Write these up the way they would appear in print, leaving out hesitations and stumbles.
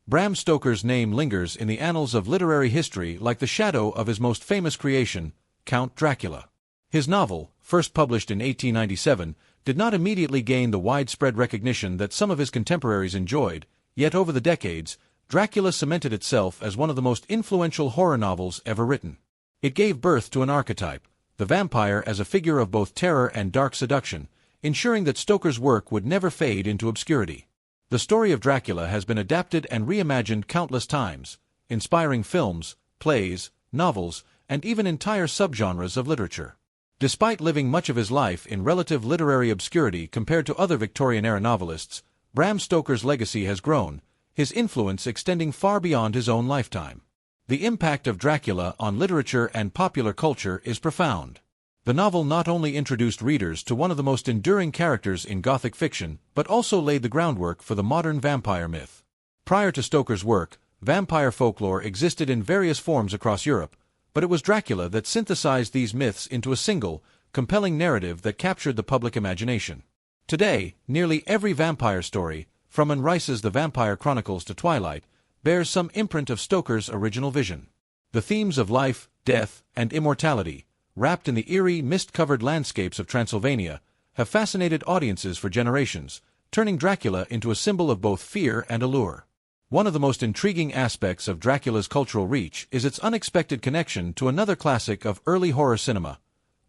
Bram Stoker's name lingers in the annals of literary history like the shadow of his most famous creation, Count Dracula. His novel, first published in 1897, did not immediately gain the widespread recognition that some of his contemporaries enjoyed, yet over the decades, Dracula cemented itself as one of the most influential horror novels ever written. It gave birth to an archetype, the vampire as a figure of both terror and dark seduction, ensuring that Stoker's work would never fade into obscurity. The story of Dracula has been adapted and reimagined countless times, inspiring films, plays, novels, and even entire subgenres of literature. Despite living much of his life in relative literary obscurity compared to other Victorian-era novelists, Bram Stoker's legacy has grown, his influence extending far beyond his own lifetime. The impact of Dracula on literature and popular culture is profound. The novel not only introduced readers to one of the most enduring characters in Gothic fiction, but also laid the groundwork for the modern vampire myth. Prior to Stoker's work, vampire folklore existed in various forms across Europe, but it was Dracula that synthesized these myths into a single, compelling narrative that captured the public imagination. Today, nearly every vampire story, from Anne Rice's The Vampire Chronicles to Twilight, bears some imprint of Stoker's original vision. The themes of life, death, and immortality, wrapped in the eerie, mist-covered landscapes of Transylvania, have fascinated audiences for generations, turning Dracula into a symbol of both fear and allure. One of the most intriguing aspects of Dracula's cultural reach is its unexpected connection to another classic of early horror cinema,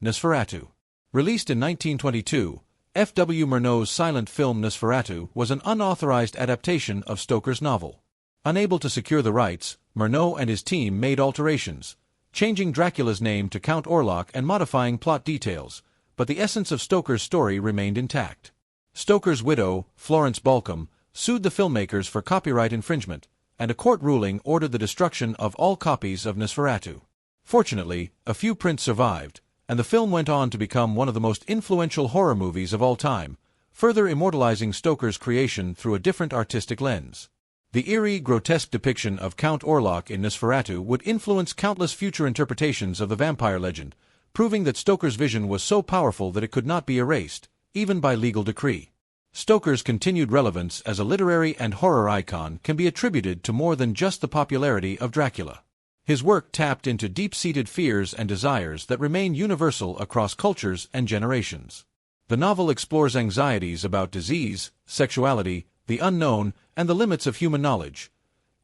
Nosferatu. Released in 1922, F. W. Murnau's silent film Nosferatu was an unauthorized adaptation of Stoker's novel. Unable to secure the rights, Murnau and his team made alterations, changing Dracula's name to Count Orlok and modifying plot details, but the essence of Stoker's story remained intact. Stoker's widow, Florence Balcom, sued the filmmakers for copyright infringement, and a court ruling ordered the destruction of all copies of Nosferatu. Fortunately, a few prints survived, and the film went on to become one of the most influential horror movies of all time, further immortalizing Stoker's creation through a different artistic lens. The eerie, grotesque depiction of Count Orlok in Nosferatu would influence countless future interpretations of the vampire legend, proving that Stoker's vision was so powerful that it could not be erased, even by legal decree. Stoker's continued relevance as a literary and horror icon can be attributed to more than just the popularity of Dracula. His work tapped into deep-seated fears and desires that remain universal across cultures and generations. The novel explores anxieties about disease, sexuality, the unknown, and the limits of human knowledge,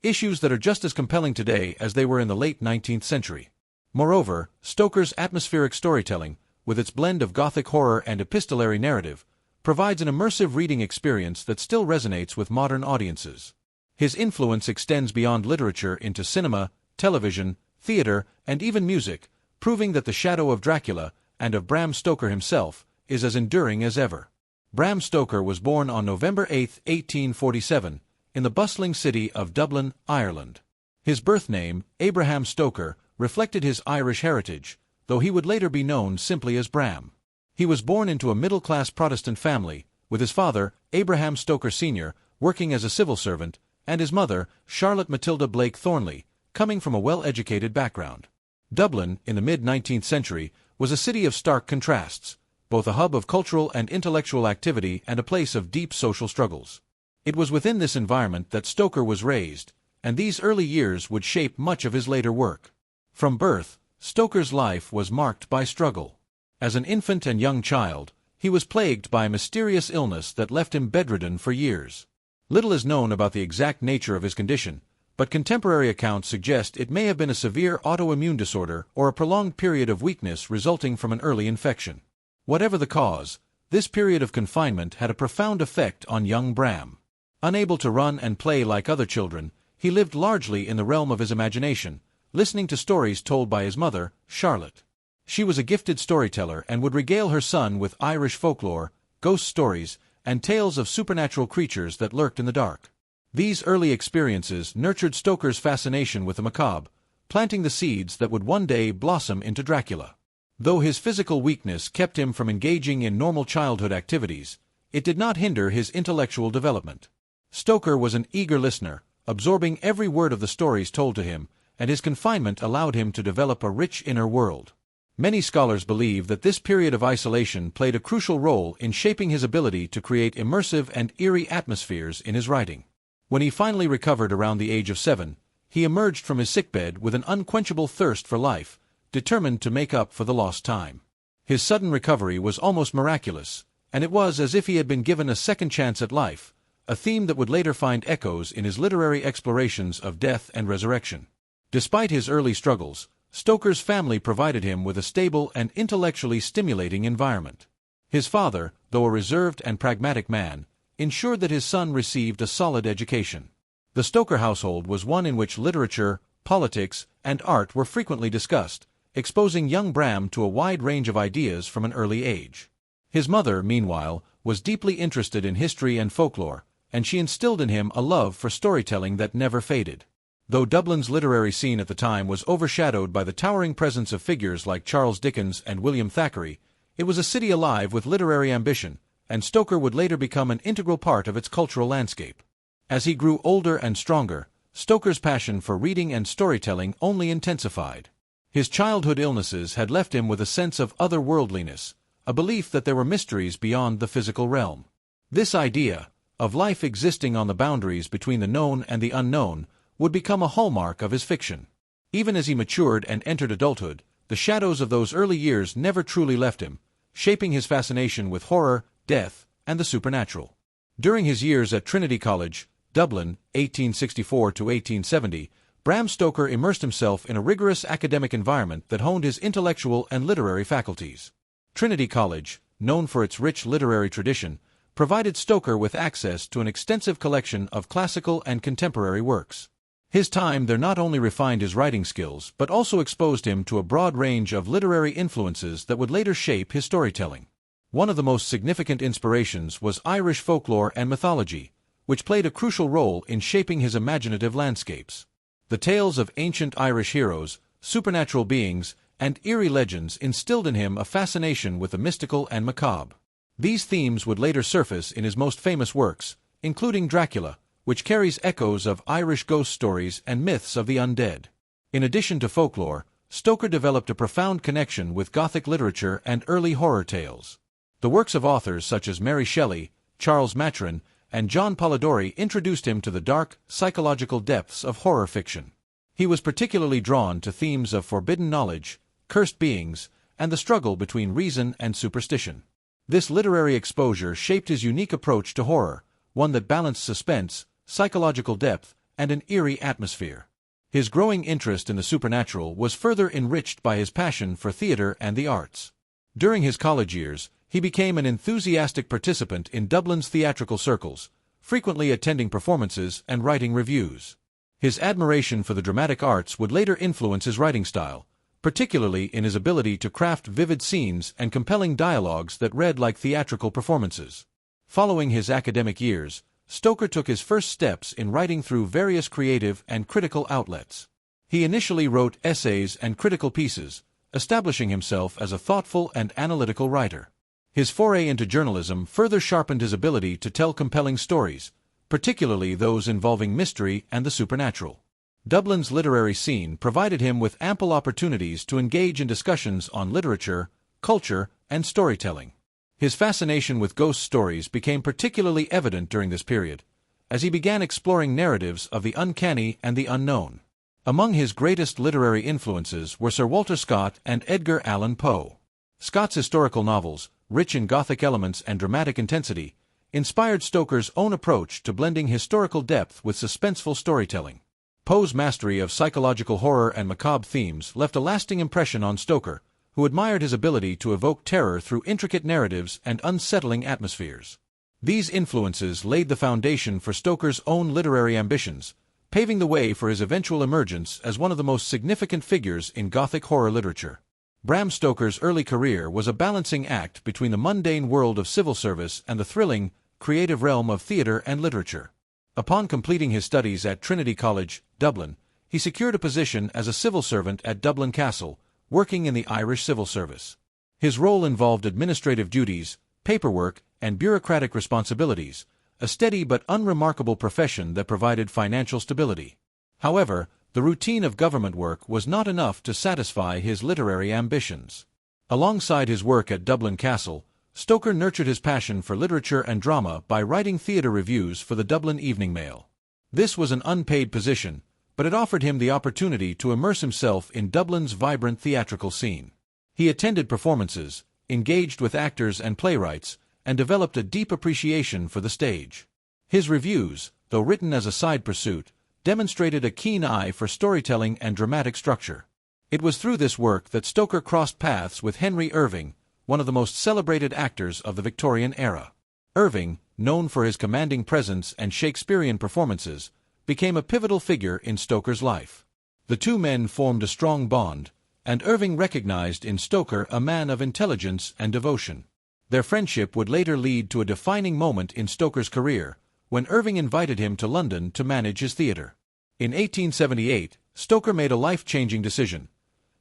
issues that are just as compelling today as they were in the late 19th century. Moreover, Stoker's atmospheric storytelling, with its blend of Gothic horror and epistolary narrative, provides an immersive reading experience that still resonates with modern audiences. His influence extends beyond literature into cinema, television, theater, and even music, proving that the shadow of Dracula, and of Bram Stoker himself, is as enduring as ever. Bram Stoker was born on November 8, 1847, in the bustling city of Dublin, Ireland. His birth name, Abraham Stoker, reflected his Irish heritage, though he would later be known simply as Bram. He was born into a middle-class Protestant family, with his father, Abraham Stoker Sr., working as a civil servant, and his mother, Charlotte Matilda Blake Thornley, coming from a well-educated background. Dublin, in the mid-19th century, was a city of stark contrasts, both a hub of cultural and intellectual activity and a place of deep social struggles. It was within this environment that Stoker was raised, and these early years would shape much of his later work. From birth, Stoker's life was marked by struggle. As an infant and young child, he was plagued by a mysterious illness that left him bedridden for years. Little is known about the exact nature of his condition, but contemporary accounts suggest it may have been a severe autoimmune disorder or a prolonged period of weakness resulting from an early infection. Whatever the cause, this period of confinement had a profound effect on young Bram. Unable to run and play like other children, he lived largely in the realm of his imagination, listening to stories told by his mother, Charlotte. She was a gifted storyteller and would regale her son with Irish folklore, ghost stories, and tales of supernatural creatures that lurked in the dark. These early experiences nurtured Stoker's fascination with the macabre, planting the seeds that would one day blossom into Dracula. Though his physical weakness kept him from engaging in normal childhood activities, it did not hinder his intellectual development. Stoker was an eager listener, absorbing every word of the stories told to him, and his confinement allowed him to develop a rich inner world. Many scholars believe that this period of isolation played a crucial role in shaping his ability to create immersive and eerie atmospheres in his writing. When he finally recovered around the age of 7, he emerged from his sickbed with an unquenchable thirst for life, determined to make up for the lost time. His sudden recovery was almost miraculous, and it was as if he had been given a second chance at life, a theme that would later find echoes in his literary explorations of death and resurrection. Despite his early struggles, Stoker's family provided him with a stable and intellectually stimulating environment. His father, though a reserved and pragmatic man, ensured that his son received a solid education. The Stoker household was one in which literature, politics, and art were frequently discussed, exposing young Bram to a wide range of ideas from an early age. His mother, meanwhile, was deeply interested in history and folklore, and she instilled in him a love for storytelling that never faded. Though Dublin's literary scene at the time was overshadowed by the towering presence of figures like Charles Dickens and William Thackeray, it was a city alive with literary ambition, and Stoker would later become an integral part of its cultural landscape. As he grew older and stronger, Stoker's passion for reading and storytelling only intensified. His childhood illnesses had left him with a sense of otherworldliness, a belief that there were mysteries beyond the physical realm. This idea, of life existing on the boundaries between the known and the unknown, would become a hallmark of his fiction. Even as he matured and entered adulthood, the shadows of those early years never truly left him, shaping his fascination with horror, death, and the supernatural. During his years at Trinity College, Dublin, 1864 to 1870, Bram Stoker immersed himself in a rigorous academic environment that honed his intellectual and literary faculties. Trinity College, known for its rich literary tradition, provided Stoker with access to an extensive collection of classical and contemporary works. His time there not only refined his writing skills but also exposed him to a broad range of literary influences that would later shape his storytelling. One of the most significant inspirations was Irish folklore and mythology, which played a crucial role in shaping his imaginative landscapes. The tales of ancient Irish heroes, supernatural beings, and eerie legends instilled in him a fascination with the mystical and macabre. These themes would later surface in his most famous works, including Dracula, which carries echoes of Irish ghost stories and myths of the undead. In addition to folklore, Stoker developed a profound connection with Gothic literature and early horror tales. The works of authors such as Mary Shelley, Charles Maturin, and John Polidori introduced him to the dark, psychological depths of horror fiction. He was particularly drawn to themes of forbidden knowledge, cursed beings, and the struggle between reason and superstition. This literary exposure shaped his unique approach to horror, one that balanced suspense, psychological depth, and an eerie atmosphere. His growing interest in the supernatural was further enriched by his passion for theater and the arts. During his college years, he became an enthusiastic participant in Dublin's theatrical circles, frequently attending performances and writing reviews. His admiration for the dramatic arts would later influence his writing style, particularly in his ability to craft vivid scenes and compelling dialogues that read like theatrical performances. Following his academic years, Stoker took his first steps in writing through various creative and critical outlets. He initially wrote essays and critical pieces, establishing himself as a thoughtful and analytical writer. His foray into journalism further sharpened his ability to tell compelling stories, particularly those involving mystery and the supernatural. Dublin's literary scene provided him with ample opportunities to engage in discussions on literature, culture, and storytelling. His fascination with ghost stories became particularly evident during this period, as he began exploring narratives of the uncanny and the unknown. Among his greatest literary influences were Sir Walter Scott and Edgar Allan Poe. Scott's historical novels, rich in Gothic elements and dramatic intensity, inspired Stoker's own approach to blending historical depth with suspenseful storytelling. Poe's mastery of psychological horror and macabre themes left a lasting impression on Stoker, who admired his ability to evoke terror through intricate narratives and unsettling atmospheres. These influences laid the foundation for Stoker's own literary ambitions, paving the way for his eventual emergence as one of the most significant figures in Gothic horror literature. Bram Stoker's early career was a balancing act between the mundane world of civil service and the thrilling, creative realm of theater and literature. Upon completing his studies at Trinity College, Dublin, he secured a position as a civil servant at Dublin Castle, working in the Irish civil service. His role involved administrative duties, paperwork, and bureaucratic responsibilities, a steady but unremarkable profession that provided financial stability. However, the routine of government work was not enough to satisfy his literary ambitions. Alongside his work at Dublin Castle, Stoker nurtured his passion for literature and drama by writing theatre reviews for the Dublin Evening Mail. This was an unpaid position, but it offered him the opportunity to immerse himself in Dublin's vibrant theatrical scene. He attended performances, engaged with actors and playwrights, and developed a deep appreciation for the stage. His reviews, though written as a side pursuit, demonstrated a keen eye for storytelling and dramatic structure. It was through this work that Stoker crossed paths with Henry Irving, one of the most celebrated actors of the Victorian era. Irving, known for his commanding presence and Shakespearean performances, became a pivotal figure in Stoker's life. The two men formed a strong bond, and Irving recognized in Stoker a man of intelligence and devotion. Their friendship would later lead to a defining moment in Stoker's career, when Irving invited him to London to manage his theatre. In 1878, Stoker made a life-changing decision.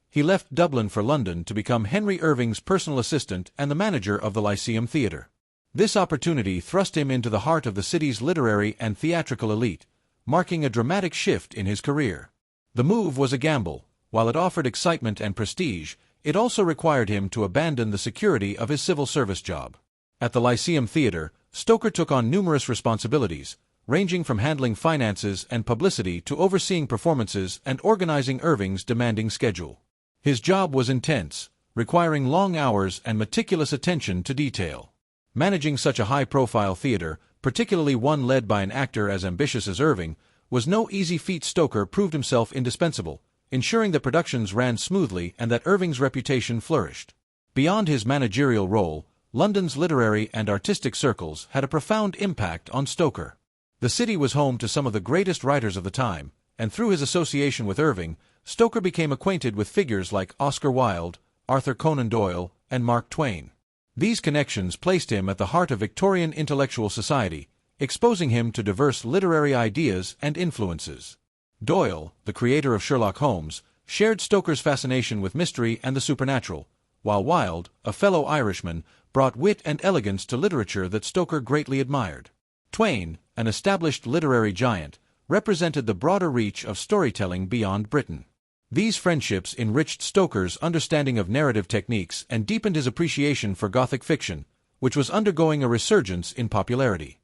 He left Dublin for London to become Henry Irving's personal assistant and the manager of the Lyceum Theatre. This opportunity thrust him into the heart of the city's literary and theatrical elite, marking a dramatic shift in his career. The move was a gamble. While it offered excitement and prestige, it also required him to abandon the security of his civil service job. At the Lyceum Theatre, Stoker took on numerous responsibilities, ranging from handling finances and publicity to overseeing performances and organizing Irving's demanding schedule. His job was intense, requiring long hours and meticulous attention to detail. Managing such a high-profile theater, particularly one led by an actor as ambitious as Irving, was no easy feat. Stoker proved himself indispensable, ensuring that productions ran smoothly and that Irving's reputation flourished. Beyond his managerial role, London's literary and artistic circles had a profound impact on Stoker. The city was home to some of the greatest writers of the time, and through his association with Irving, Stoker became acquainted with figures like Oscar Wilde, Arthur Conan Doyle, and Mark Twain. These connections placed him at the heart of Victorian intellectual society, exposing him to diverse literary ideas and influences. Doyle, the creator of Sherlock Holmes, shared Stoker's fascination with mystery and the supernatural, while Wilde, a fellow Irishman, brought wit and elegance to literature that Stoker greatly admired. Twain, an established literary giant, represented the broader reach of storytelling beyond Britain. These friendships enriched Stoker's understanding of narrative techniques and deepened his appreciation for Gothic fiction, which was undergoing a resurgence in popularity.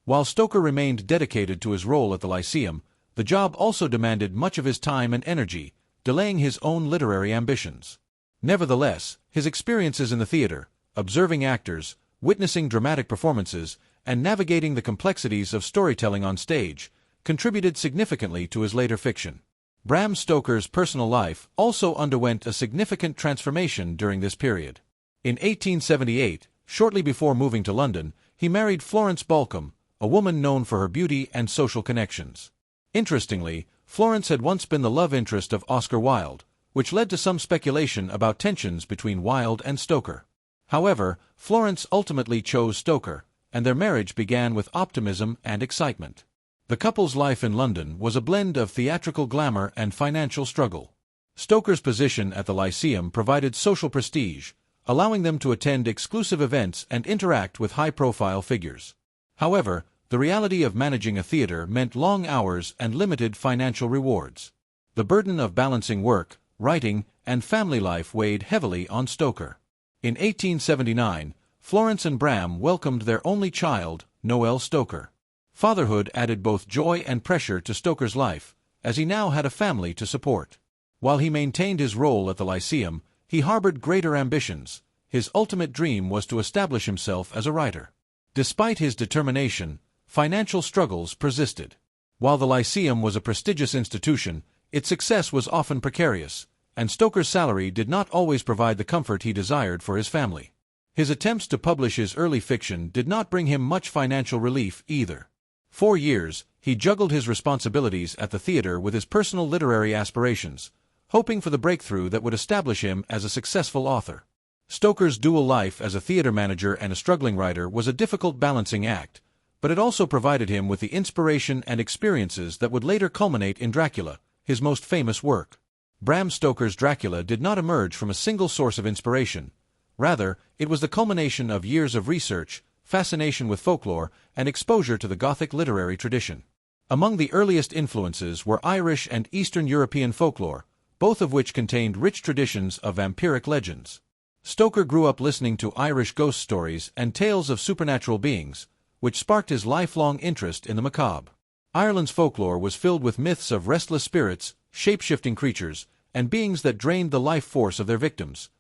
While Stoker remained dedicated to his role at the Lyceum, the job also demanded much of his time and energy, delaying his own literary ambitions. Nevertheless, his experiences in the theater, observing actors, witnessing dramatic performances, and navigating the complexities of storytelling on stage, contributed significantly to his later fiction. Bram Stoker's personal life also underwent a significant transformation during this period. In 1878, shortly before moving to London, he married Florence Balcombe, a woman known for her beauty and social connections. Interestingly, Florence had once been the love interest of Oscar Wilde, which led to some speculation about tensions between Wilde and Stoker. However, Florence ultimately chose Stoker, and their marriage began with optimism and excitement. The couple's life in London was a blend of theatrical glamour and financial struggle. Stoker's position at the Lyceum provided social prestige, allowing them to attend exclusive events and interact with high-profile figures. However, the reality of managing a theater meant long hours and limited financial rewards. The burden of balancing work, writing, and family life weighed heavily on Stoker. In 1879, Florence and Bram welcomed their only child, Noel Stoker. Fatherhood added both joy and pressure to Stoker's life, as he now had a family to support. While he maintained his role at the Lyceum, he harbored greater ambitions. His ultimate dream was to establish himself as a writer. Despite his determination, financial struggles persisted. While the Lyceum was a prestigious institution, its success was often precarious, and Stoker's salary did not always provide the comfort he desired for his family. His attempts to publish his early fiction did not bring him much financial relief either. For years, he juggled his responsibilities at the theater with his personal literary aspirations, hoping for the breakthrough that would establish him as a successful author. Stoker's dual life as a theater manager and a struggling writer was a difficult balancing act, but it also provided him with the inspiration and experiences that would later culminate in Dracula, his most famous work. Bram Stoker's Dracula did not emerge from a single source of inspiration. Rather, it was the culmination of years of research, fascination with folklore, and exposure to the Gothic literary tradition. Among the earliest influences were Irish and Eastern European folklore, both of which contained rich traditions of vampiric legends. Stoker grew up listening to Irish ghost stories and tales of supernatural beings, which sparked his lifelong interest in the macabre. Ireland's folklore was filled with myths of restless spirits, shape-shifting creatures, and beings that drained the life force of their victims,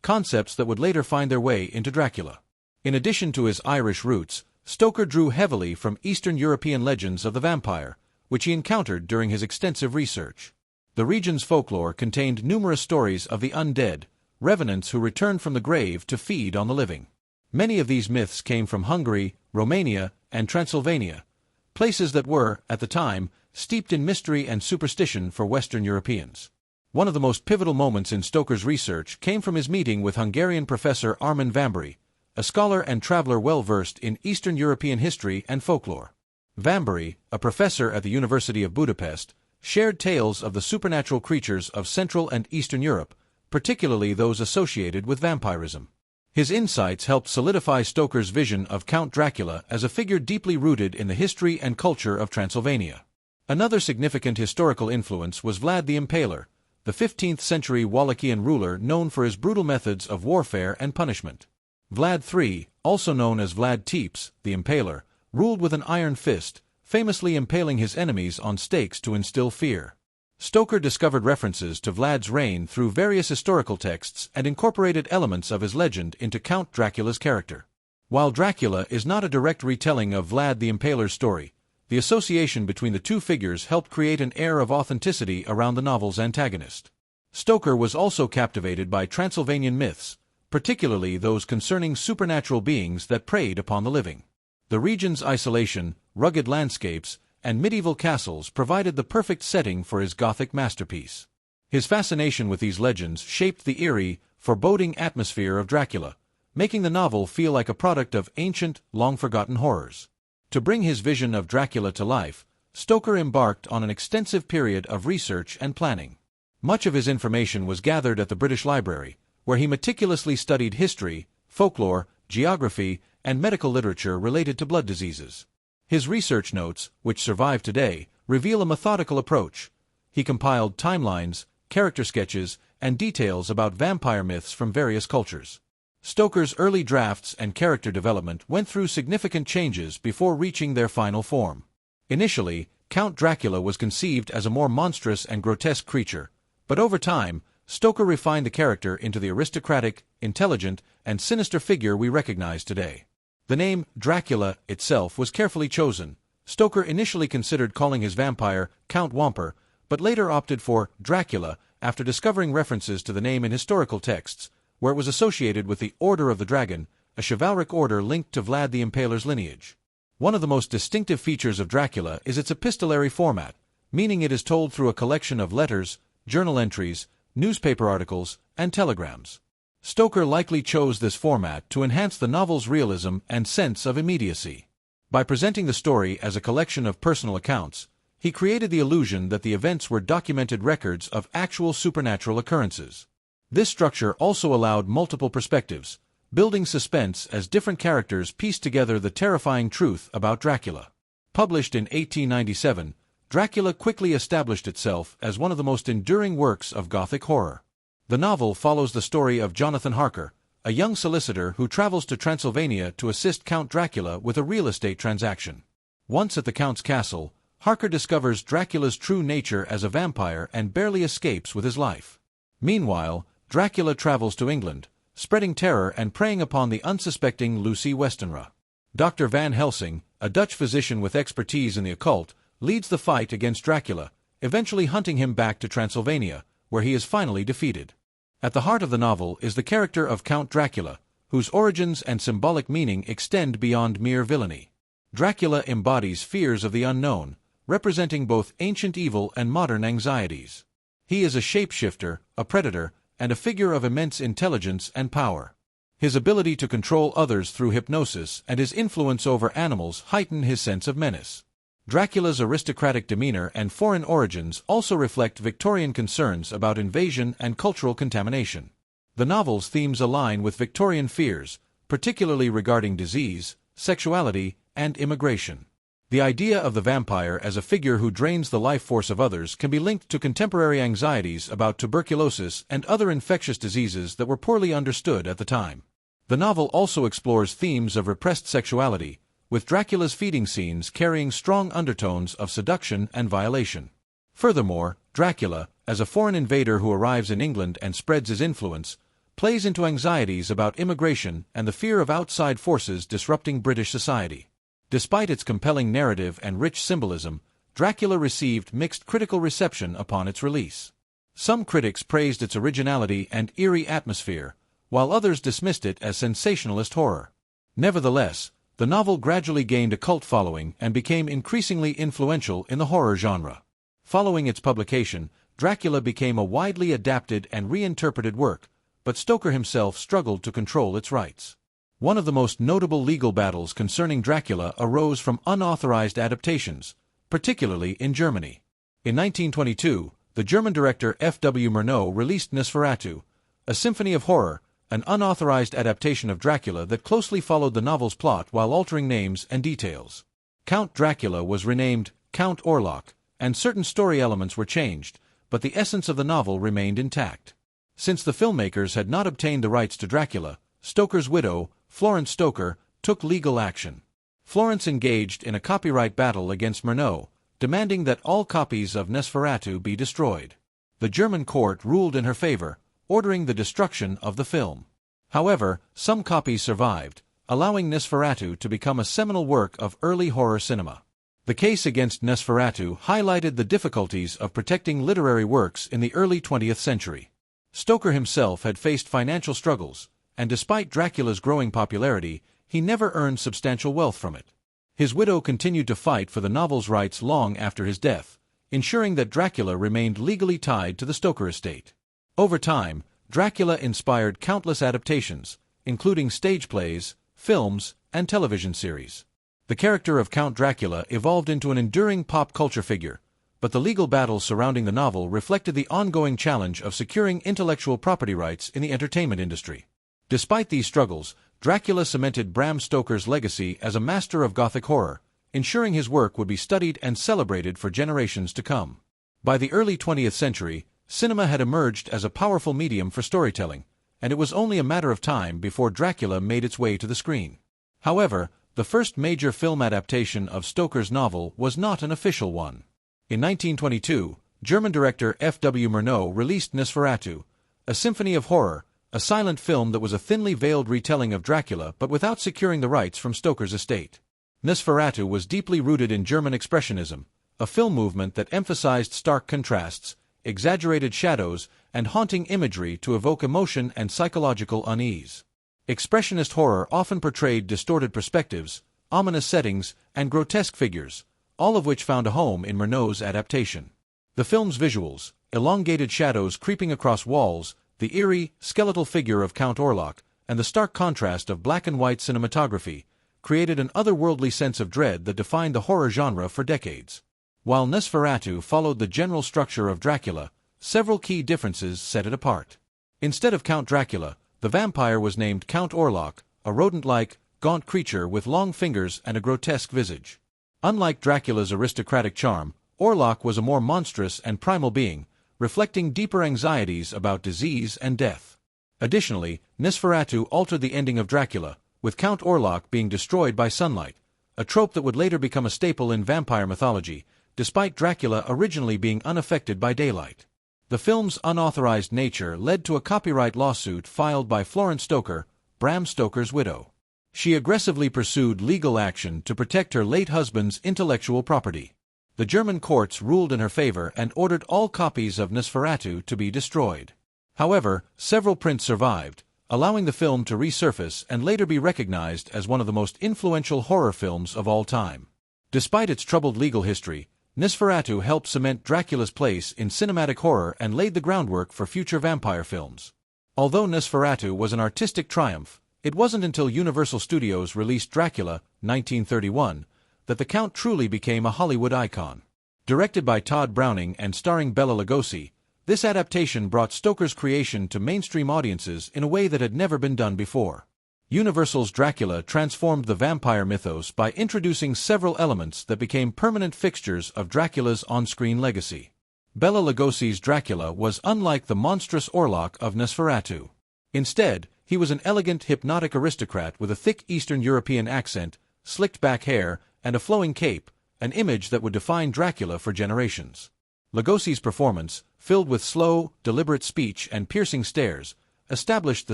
concepts that would later find their way into Dracula. In addition to his Irish roots, Stoker drew heavily from Eastern European legends of the vampire, which he encountered during his extensive research. The region's folklore contained numerous stories of the undead, revenants who returned from the grave to feed on the living. Many of these myths came from Hungary, Romania, and Transylvania, places that were, at the time, steeped in mystery and superstition for Western Europeans. One of the most pivotal moments in Stoker's research came from his meeting with Hungarian professor Armin Vambry, a scholar and traveler well-versed in Eastern European history and folklore. Vambry, a professor at the University of Budapest, shared tales of the supernatural creatures of Central and Eastern Europe, particularly those associated with vampirism. His insights helped solidify Stoker's vision of Count Dracula as a figure deeply rooted in the history and culture of Transylvania. Another significant historical influence was Vlad the Impaler, the 15th-century Wallachian ruler known for his brutal methods of warfare and punishment. Vlad III, also known as Vlad Tepes, the Impaler, ruled with an iron fist, famously impaling his enemies on stakes to instill fear. Stoker discovered references to Vlad's reign through various historical texts and incorporated elements of his legend into Count Dracula's character. While Dracula is not a direct retelling of Vlad the Impaler's story, the association between the two figures helped create an air of authenticity around the novel's antagonist. Stoker was also captivated by Transylvanian myths, particularly those concerning supernatural beings that preyed upon the living. The region's isolation, rugged landscapes, and medieval castles provided the perfect setting for his Gothic masterpiece. His fascination with these legends shaped the eerie, foreboding atmosphere of Dracula, making the novel feel like a product of ancient, long-forgotten horrors. To bring his vision of Dracula to life, Stoker embarked on an extensive period of research and planning. Much of his information was gathered at the British Library, where he meticulously studied history, folklore, geography, and medical literature related to blood diseases. His research notes, which survive today, reveal a methodical approach. He compiled timelines, character sketches, and details about vampire myths from various cultures. Stoker's early drafts and character development went through significant changes before reaching their final form. Initially, Count Dracula was conceived as a more monstrous and grotesque creature, but over time, Stoker refined the character into the aristocratic, intelligent, and sinister figure we recognize today. The name Dracula itself was carefully chosen. Stoker initially considered calling his vampire Count Wamper, but later opted for Dracula after discovering references to the name in historical texts, where it was associated with the Order of the Dragon, a chivalric order linked to Vlad the Impaler's lineage. One of the most distinctive features of Dracula is its epistolary format, meaning it is told through a collection of letters, journal entries, newspaper articles, and telegrams. Stoker likely chose this format to enhance the novel's realism and sense of immediacy. By presenting the story as a collection of personal accounts, he created the illusion that the events were documented records of actual supernatural occurrences. This structure also allowed multiple perspectives, building suspense as different characters pieced together the terrifying truth about Dracula. Published in 1897, Dracula quickly established itself as one of the most enduring works of Gothic horror. The novel follows the story of Jonathan Harker, a young solicitor who travels to Transylvania to assist Count Dracula with a real estate transaction. Once at the Count's castle, Harker discovers Dracula's true nature as a vampire and barely escapes with his life. Meanwhile, Dracula travels to England, spreading terror and preying upon the unsuspecting Lucy Westenra. Dr. Van Helsing, a Dutch physician with expertise in the occult, leads the fight against Dracula, eventually hunting him back to Transylvania, where he is finally defeated. At the heart of the novel is the character of Count Dracula, whose origins and symbolic meaning extend beyond mere villainy. Dracula embodies fears of the unknown, representing both ancient evil and modern anxieties. He is a shapeshifter, a predator, and a figure of immense intelligence and power. His ability to control others through hypnosis and his influence over animals heighten his sense of menace. Dracula's aristocratic demeanor and foreign origins also reflect Victorian concerns about invasion and cultural contamination. The novel's themes align with Victorian fears, particularly regarding disease, sexuality, and immigration. The idea of the vampire as a figure who drains the life force of others can be linked to contemporary anxieties about tuberculosis and other infectious diseases that were poorly understood at the time. The novel also explores themes of repressed sexuality, with Dracula's feeding scenes carrying strong undertones of seduction and violation. Furthermore, Dracula, as a foreign invader who arrives in England and spreads his influence, plays into anxieties about immigration and the fear of outside forces disrupting British society. Despite its compelling narrative and rich symbolism, Dracula received mixed critical reception upon its release. Some critics praised its originality and eerie atmosphere, while others dismissed it as sensationalist horror. Nevertheless, the novel gradually gained a cult following and became increasingly influential in the horror genre. Following its publication, Dracula became a widely adapted and reinterpreted work, but Stoker himself struggled to control its rights. One of the most notable legal battles concerning Dracula arose from unauthorized adaptations, particularly in Germany. In 1922, the German director F.W. Murnau released Nosferatu, a symphony of horror, an unauthorized adaptation of Dracula that closely followed the novel's plot while altering names and details. Count Dracula was renamed Count Orlok, and certain story elements were changed, but the essence of the novel remained intact. Since the filmmakers had not obtained the rights to Dracula, Stoker's widow, Florence Stoker, took legal action. Florence engaged in a copyright battle against Murnau, demanding that all copies of Nosferatu be destroyed. The German court ruled in her favor, ordering the destruction of the film. However, some copies survived, allowing Nosferatu to become a seminal work of early horror cinema. The case against Nosferatu highlighted the difficulties of protecting literary works in the early 20th century. Stoker himself had faced financial struggles, and despite Dracula's growing popularity, he never earned substantial wealth from it. His widow continued to fight for the novel's rights long after his death, ensuring that Dracula remained legally tied to the Stoker estate. Over time, Dracula inspired countless adaptations, including stage plays, films, and television series. The character of Count Dracula evolved into an enduring pop culture figure, but the legal battles surrounding the novel reflected the ongoing challenge of securing intellectual property rights in the entertainment industry. Despite these struggles, Dracula cemented Bram Stoker's legacy as a master of Gothic horror, ensuring his work would be studied and celebrated for generations to come. By the early 20th century, cinema had emerged as a powerful medium for storytelling, and it was only a matter of time before Dracula made its way to the screen. However, the first major film adaptation of Stoker's novel was not an official one. In 1922, German director F.W. Murnau released Nosferatu, a symphony of horror, a silent film that was a thinly veiled retelling of Dracula but without securing the rights from Stoker's estate. Nosferatu was deeply rooted in German Expressionism, a film movement that emphasized stark contrasts, exaggerated shadows, and haunting imagery to evoke emotion and psychological unease. Expressionist horror often portrayed distorted perspectives, ominous settings, and grotesque figures, all of which found a home in Murnau's adaptation. The film's visuals, elongated shadows creeping across walls, the eerie, skeletal figure of Count Orlok, and the stark contrast of black-and-white cinematography, created an otherworldly sense of dread that defined the horror genre for decades. While Nosferatu followed the general structure of Dracula, several key differences set it apart. Instead of Count Dracula, the vampire was named Count Orlok, a rodent-like, gaunt creature with long fingers and a grotesque visage. Unlike Dracula's aristocratic charm, Orlok was a more monstrous and primal being, reflecting deeper anxieties about disease and death. Additionally, Nosferatu altered the ending of Dracula, with Count Orlok being destroyed by sunlight, a trope that would later become a staple in vampire mythology, despite Dracula originally being unaffected by daylight. The film's unauthorized nature led to a copyright lawsuit filed by Florence Stoker, Bram Stoker's widow. She aggressively pursued legal action to protect her late husband's intellectual property. The German courts ruled in her favor and ordered all copies of Nosferatu to be destroyed. However, several prints survived, allowing the film to resurface and later be recognized as one of the most influential horror films of all time. Despite its troubled legal history, Nosferatu helped cement Dracula's place in cinematic horror and laid the groundwork for future vampire films. Although Nosferatu was an artistic triumph, it wasn't until Universal Studios released Dracula, 1931, that the Count truly became a Hollywood icon. Directed by Todd Browning and starring Bela Lugosi, this adaptation brought Stoker's creation to mainstream audiences in a way that had never been done before. Universal's Dracula transformed the vampire mythos by introducing several elements that became permanent fixtures of Dracula's on-screen legacy. Bela Lugosi's Dracula was unlike the monstrous Orlok of Nosferatu. Instead, he was an elegant, hypnotic aristocrat with a thick Eastern European accent, slicked back hair, and a flowing cape, an image that would define Dracula for generations. Lugosi's performance, filled with slow, deliberate speech and piercing stares, established the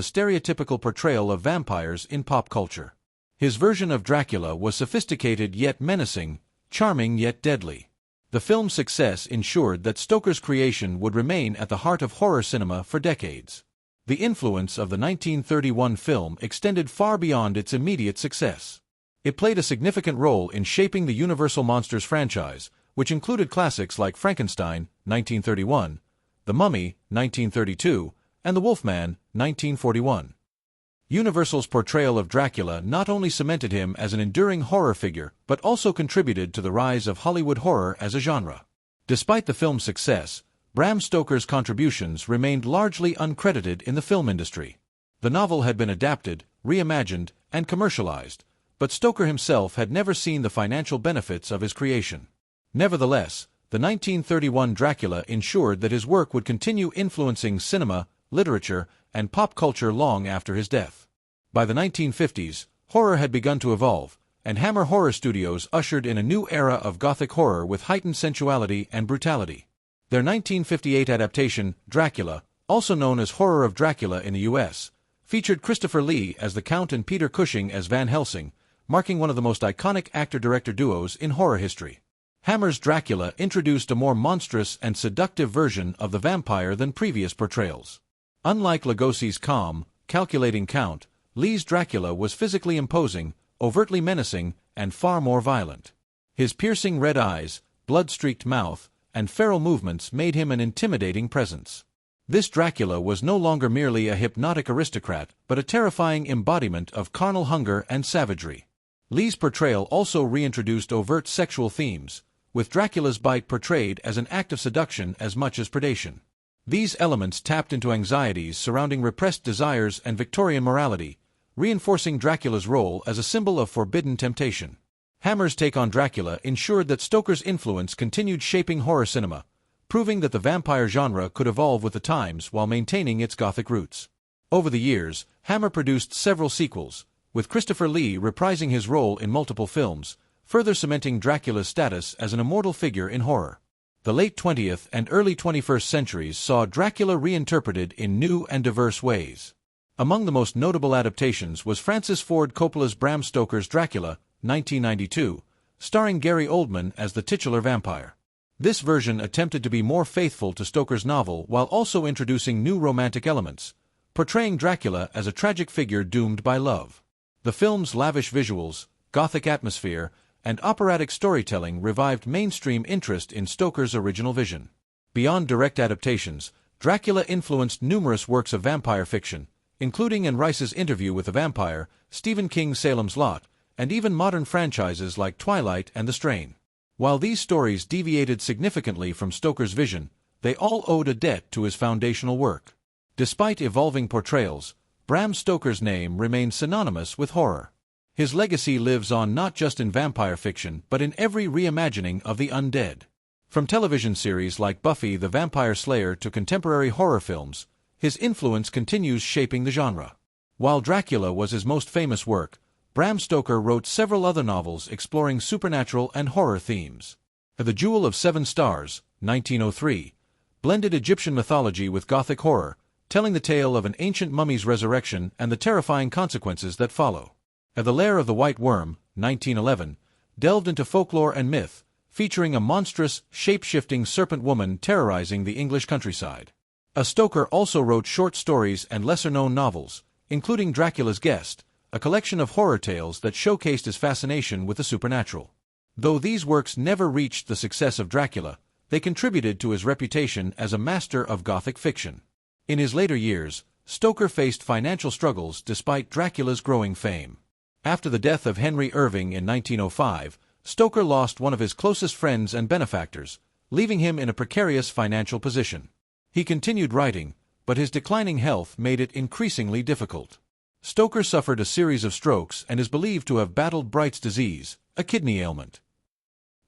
stereotypical portrayal of vampires in pop culture. His version of Dracula was sophisticated yet menacing, charming yet deadly. The film's success ensured that Stoker's creation would remain at the heart of horror cinema for decades. The influence of the 1931 film extended far beyond its immediate success. It played a significant role in shaping the Universal Monsters franchise, which included classics like Frankenstein, 1931, The Mummy, 1932, and The Wolfman, 1941. Universal's portrayal of Dracula not only cemented him as an enduring horror figure, but also contributed to the rise of Hollywood horror as a genre. Despite the film's success, Bram Stoker's contributions remained largely uncredited in the film industry. The novel had been adapted, reimagined, and commercialized, but Stoker himself had never seen the financial benefits of his creation. Nevertheless, the 1931 Dracula ensured that his work would continue influencing cinema, literature, and pop culture long after his death. By the 1950s, horror had begun to evolve, and Hammer Horror Studios ushered in a new era of Gothic horror with heightened sensuality and brutality. Their 1958 adaptation, Dracula, also known as Horror of Dracula in the U.S., featured Christopher Lee as the Count and Peter Cushing as Van Helsing, marking one of the most iconic actor-director duos in horror history. Hammer's Dracula introduced a more monstrous and seductive version of the vampire than previous portrayals. Unlike Lugosi's calm, calculating Count, Lee's Dracula was physically imposing, overtly menacing, and far more violent. His piercing red eyes, blood-streaked mouth, and feral movements made him an intimidating presence. This Dracula was no longer merely a hypnotic aristocrat, but a terrifying embodiment of carnal hunger and savagery. Lee's portrayal also reintroduced overt sexual themes, with Dracula's bite portrayed as an act of seduction as much as predation. These elements tapped into anxieties surrounding repressed desires and Victorian morality, reinforcing Dracula's role as a symbol of forbidden temptation. Hammer's take on Dracula ensured that Stoker's influence continued shaping horror cinema, proving that the vampire genre could evolve with the times while maintaining its Gothic roots. Over the years, Hammer produced several sequels, with Christopher Lee reprising his role in multiple films, further cementing Dracula's status as an immortal figure in horror. The late 20th and early 21st centuries saw Dracula reinterpreted in new and diverse ways. Among the most notable adaptations was Francis Ford Coppola's Bram Stoker's Dracula, 1992, starring Gary Oldman as the titular vampire. This version attempted to be more faithful to Stoker's novel while also introducing new romantic elements, portraying Dracula as a tragic figure doomed by love. The film's lavish visuals, Gothic atmosphere, and operatic storytelling revived mainstream interest in Stoker's original vision. Beyond direct adaptations, Dracula influenced numerous works of vampire fiction, including Anne Rice's Interview with the Vampire, Stephen King's Salem's Lot, and even modern franchises like Twilight and The Strain. While these stories deviated significantly from Stoker's vision, they all owed a debt to his foundational work. Despite evolving portrayals, Bram Stoker's name remains synonymous with horror. His legacy lives on not just in vampire fiction but in every reimagining of the undead. From television series like Buffy the Vampire Slayer to contemporary horror films, his influence continues shaping the genre. While Dracula was his most famous work, Bram Stoker wrote several other novels exploring supernatural and horror themes. The Jewel of Seven Stars, 1903, blended Egyptian mythology with Gothic horror, telling the tale of an ancient mummy's resurrection and the terrifying consequences that follow. The Lair of the White Worm, 1911, delved into folklore and myth, featuring a monstrous, shape-shifting serpent woman terrorizing the English countryside. Stoker also wrote short stories and lesser-known novels, including Dracula's Guest, a collection of horror tales that showcased his fascination with the supernatural. Though these works never reached the success of Dracula, they contributed to his reputation as a master of Gothic fiction. In his later years, Stoker faced financial struggles despite Dracula's growing fame. After the death of Henry Irving in 1905, Stoker lost one of his closest friends and benefactors, leaving him in a precarious financial position. He continued writing, but his declining health made it increasingly difficult. Stoker suffered a series of strokes and is believed to have battled Bright's disease, a kidney ailment.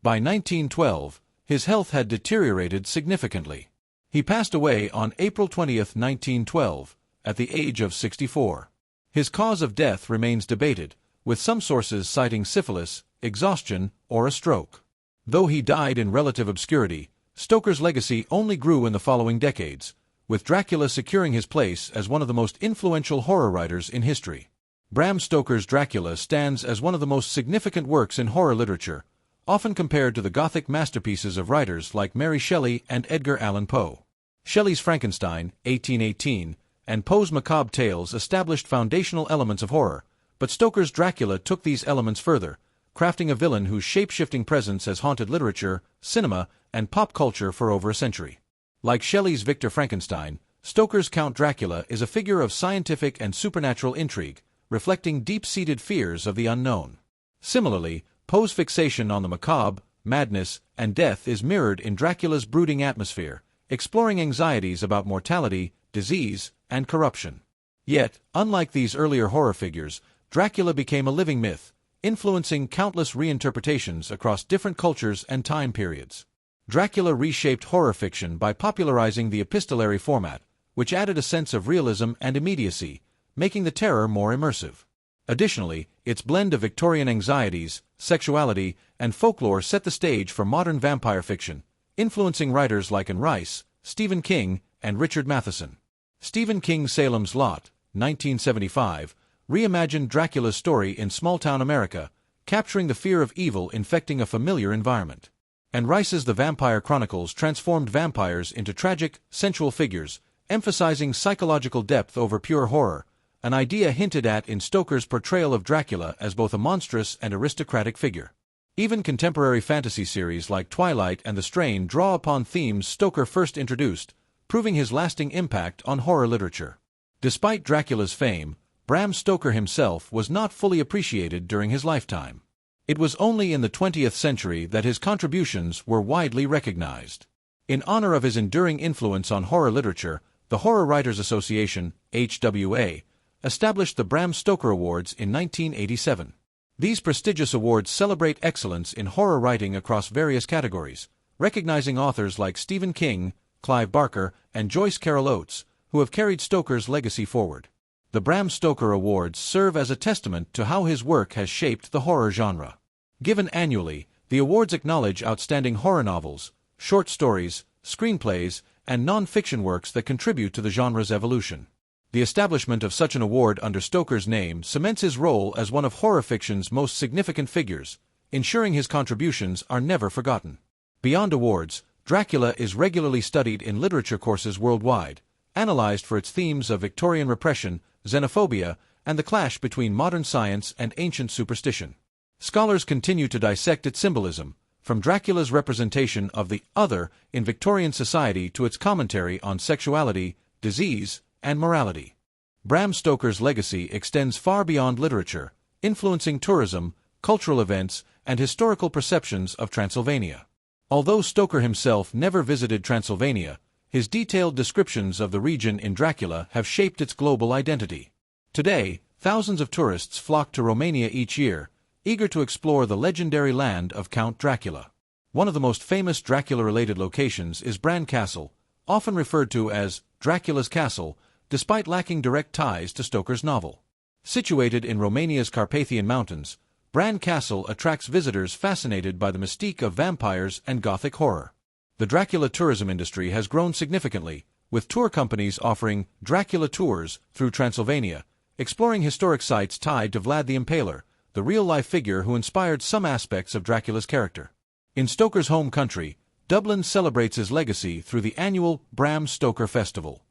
By 1912, his health had deteriorated significantly. He passed away on April 20, 1912, at the age of 64. His cause of death remains debated, with some sources citing syphilis, exhaustion, or a stroke. Though he died in relative obscurity, Stoker's legacy only grew in the following decades, with Dracula securing his place as one of the most influential horror writers in history. Bram Stoker's Dracula stands as one of the most significant works in horror literature, often compared to the Gothic masterpieces of writers like Mary Shelley and Edgar Allan Poe. Shelley's Frankenstein, 1818, and Poe's macabre tales established foundational elements of horror, but Stoker's Dracula took these elements further, crafting a villain whose shape-shifting presence has haunted literature, cinema, and pop culture for over a century. Like Shelley's Victor Frankenstein, Stoker's Count Dracula is a figure of scientific and supernatural intrigue, reflecting deep-seated fears of the unknown. Similarly, Poe's fixation on the macabre, madness, and death is mirrored in Dracula's brooding atmosphere, exploring anxieties about mortality, disease, and corruption. Yet, unlike these earlier horror figures, Dracula became a living myth, influencing countless reinterpretations across different cultures and time periods. Dracula reshaped horror fiction by popularizing the epistolary format, which added a sense of realism and immediacy, making the terror more immersive. Additionally, its blend of Victorian anxieties, sexuality, and folklore set the stage for modern vampire fiction, influencing writers like Anne Rice, Stephen King, and Richard Matheson. Stephen King's Salem's Lot, 1975, reimagined Dracula's story in small-town America, capturing the fear of evil infecting a familiar environment. And Rice's The Vampire Chronicles transformed vampires into tragic, sensual figures, emphasizing psychological depth over pure horror, an idea hinted at in Stoker's portrayal of Dracula as both a monstrous and aristocratic figure. Even contemporary fantasy series like Twilight and The Strain draw upon themes Stoker first introduced, proving his lasting impact on horror literature. Despite Dracula's fame, Bram Stoker himself was not fully appreciated during his lifetime. It was only in the 20th century that his contributions were widely recognized. In honor of his enduring influence on horror literature, the Horror Writers Association, HWA, established the Bram Stoker Awards in 1987. These prestigious awards celebrate excellence in horror writing across various categories, recognizing authors like Stephen King, Clive Barker, and Joyce Carol Oates, who have carried Stoker's legacy forward. The Bram Stoker Awards serve as a testament to how his work has shaped the horror genre. Given annually, the awards acknowledge outstanding horror novels, short stories, screenplays, and non-fiction works that contribute to the genre's evolution. The establishment of such an award under Stoker's name cements his role as one of horror fiction's most significant figures, ensuring his contributions are never forgotten. Beyond awards, Dracula is regularly studied in literature courses worldwide, analyzed for its themes of Victorian repression, xenophobia, and the clash between modern science and ancient superstition. Scholars continue to dissect its symbolism, from Dracula's representation of the other in Victorian society to its commentary on sexuality, disease, and morality. Bram Stoker's legacy extends far beyond literature, influencing tourism, cultural events, and historical perceptions of Transylvania. Although Stoker himself never visited Transylvania, his detailed descriptions of the region in Dracula have shaped its global identity. Today, thousands of tourists flock to Romania each year, eager to explore the legendary land of Count Dracula. One of the most famous Dracula-related locations is Bran Castle, often referred to as Dracula's Castle, despite lacking direct ties to Stoker's novel. Situated in Romania's Carpathian Mountains, Bran Castle attracts visitors fascinated by the mystique of vampires and Gothic horror. The Dracula tourism industry has grown significantly, with tour companies offering Dracula tours through Transylvania, exploring historic sites tied to Vlad the Impaler, the real-life figure who inspired some aspects of Dracula's character. In Stoker's home country, Dublin celebrates his legacy through the annual Bram Stoker Festival.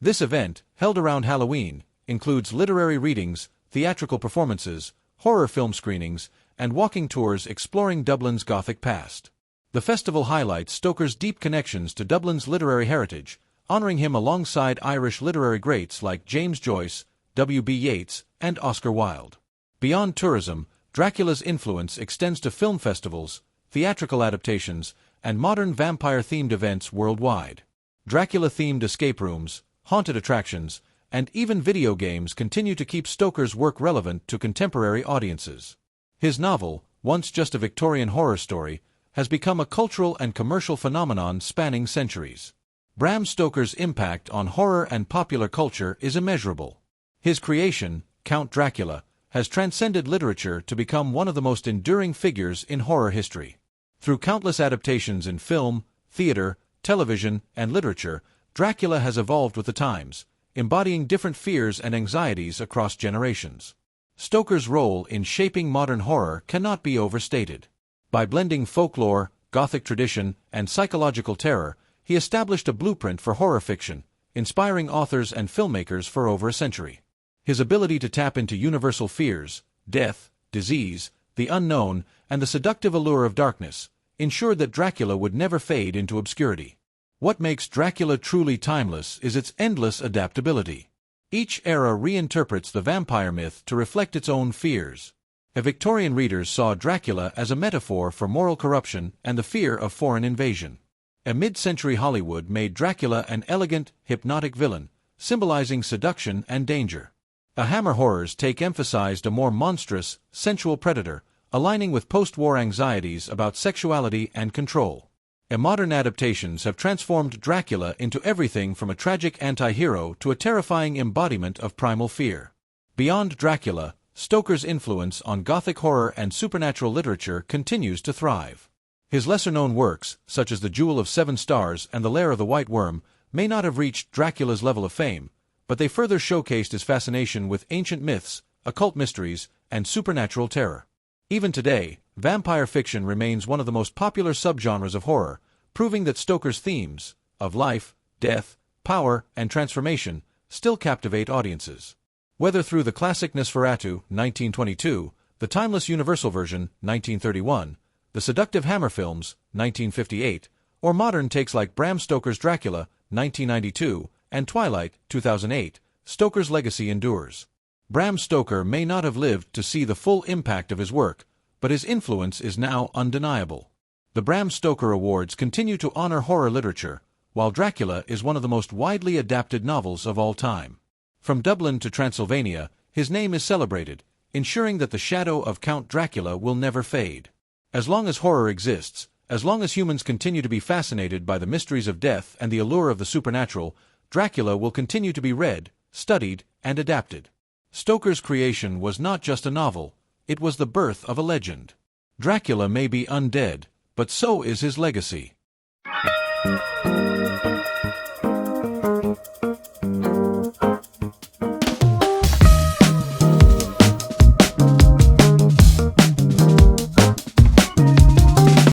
This event, held around Halloween, includes literary readings, theatrical performances, horror film screenings, and walking tours exploring Dublin's Gothic past. The festival highlights Stoker's deep connections to Dublin's literary heritage, honoring him alongside Irish literary greats like James Joyce, W.B. Yeats, and Oscar Wilde. Beyond tourism, Dracula's influence extends to film festivals, theatrical adaptations, and modern vampire-themed events worldwide. Dracula-themed escape rooms, haunted attractions, and even video games continue to keep Stoker's work relevant to contemporary audiences. His novel, once just a Victorian horror story, has become a cultural and commercial phenomenon spanning centuries. Bram Stoker's impact on horror and popular culture is immeasurable. His creation, Count Dracula, has transcended literature to become one of the most enduring figures in horror history. Through countless adaptations in film, theater, television, and literature, Dracula has evolved with the times, embodying different fears and anxieties across generations. Stoker's role in shaping modern horror cannot be overstated. By blending folklore, Gothic tradition, and psychological terror, he established a blueprint for horror fiction, inspiring authors and filmmakers for over a century. His ability to tap into universal fears, death, disease, the unknown, and the seductive allure of darkness, ensured that Dracula would never fade into obscurity. What makes Dracula truly timeless is its endless adaptability. Each era reinterprets the vampire myth to reflect its own fears. Victorian readers saw Dracula as a metaphor for moral corruption and the fear of foreign invasion. Mid-century Hollywood made Dracula an elegant, hypnotic villain, symbolizing seduction and danger. Hammer horror's take emphasized a more monstrous, sensual predator, aligning with post-war anxieties about sexuality and control. Modern adaptations have transformed Dracula into everything from a tragic anti-hero to a terrifying embodiment of primal fear. Beyond Dracula, Stoker's influence on Gothic horror and supernatural literature continues to thrive. His lesser-known works, such as The Jewel of Seven Stars and The Lair of the White Worm, may not have reached Dracula's level of fame, but they further showcased his fascination with ancient myths, occult mysteries, and supernatural terror. Even today, vampire fiction remains one of the most popular subgenres of horror, proving that Stoker's themes, of life, death, power, and transformation, still captivate audiences. Whether through the classic Nosferatu, 1922, the timeless Universal version, 1931, the seductive Hammer films, 1958, or modern takes like Bram Stoker's Dracula, 1992, and Twilight, 2008, Stoker's legacy endures. Bram Stoker may not have lived to see the full impact of his work, but his influence is now undeniable. The Bram Stoker Awards continue to honor horror literature, while Dracula is one of the most widely adapted novels of all time. From Dublin to Transylvania, his name is celebrated, ensuring that the shadow of Count Dracula will never fade. As long as horror exists, as long as humans continue to be fascinated by the mysteries of death and the allure of the supernatural, Dracula will continue to be read, studied, and adapted. Stoker's creation was not just a novel, it was the birth of a legend. Dracula may be undead, but so is his legacy.